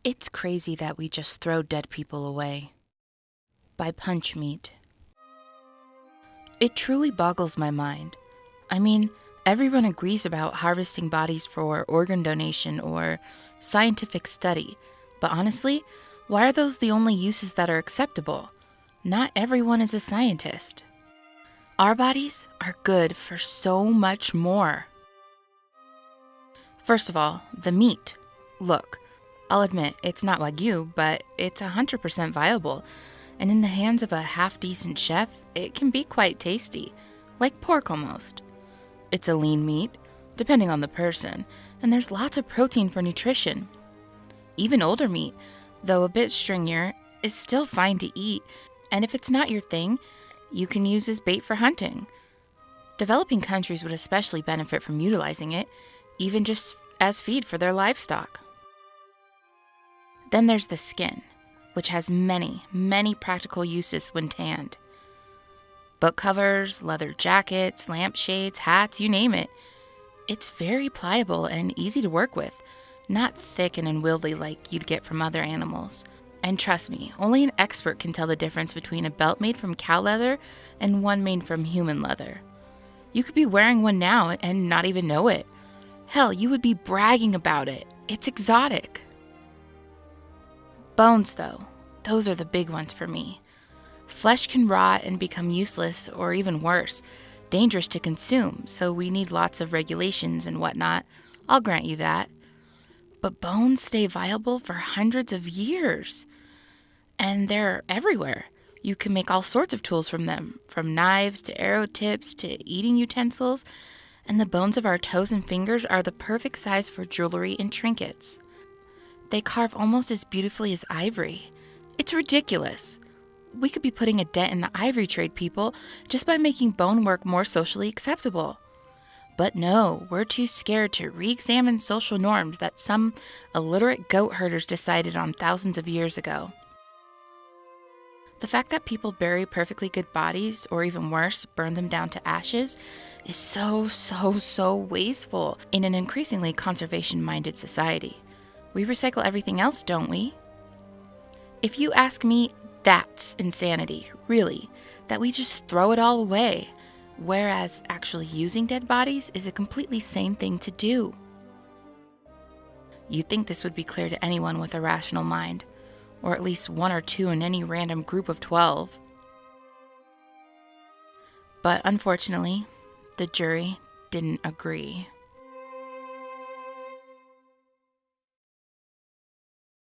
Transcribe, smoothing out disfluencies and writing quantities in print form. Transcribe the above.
It's crazy that we just throw dead people away. By PunchMeat. It truly boggles my mind. I mean, everyone agrees about harvesting bodies for organ donation or scientific study, but honestly, why are those the only uses that are acceptable? Not everyone is a scientist. Our bodies are good for so much more. First of all, the meat. Look, I'll admit it's not Wagyu, but it's 100% viable, and in the hands of a half-decent chef, it can be quite tasty, like pork almost. It's a lean meat, depending on the person, and there's lots of protein for nutrition. Even older meat, though a bit stringier, is still fine to eat, and if it's not your thing, you can use as bait for hunting. Developing countries would especially benefit from utilizing it, even just as feed for their livestock. Then there's the skin, which has many, many practical uses when tanned. Book covers, leather jackets, lampshades, hats, you name it. It's very pliable and easy to work with, not thick and unwieldy like you'd get from other animals. And trust me, only an expert can tell the difference between a belt made from cow leather and one made from human leather. You could be wearing one now and not even know it. Hell, you would be bragging about it. It's exotic. Bones, though, those are the big ones for me. Flesh can rot and become useless, or even worse, dangerous to consume, so we need lots of regulations and whatnot. I'll grant you that. But bones stay viable for hundreds of years. And they're everywhere. You can make all sorts of tools from them, from knives to arrow tips to eating utensils. And the bones of our toes and fingers are the perfect size for jewelry and trinkets. They carve almost as beautifully as ivory. It's ridiculous. We could be putting a dent in the ivory trade, people, just by making bone work more socially acceptable. But no, we're too scared to re-examine social norms that some illiterate goat herders decided on thousands of years ago. The fact that people bury perfectly good bodies, or even worse, burn them down to ashes, is so wasteful in an increasingly conservation-minded society. We recycle everything else, don't we? If you ask me, that's insanity, really, that we just throw it all away. Whereas actually using dead bodies is a completely sane thing to do. You'd think this would be clear to anyone with a rational mind, or at least one or two in any random group of 12. But unfortunately, the jury didn't agree.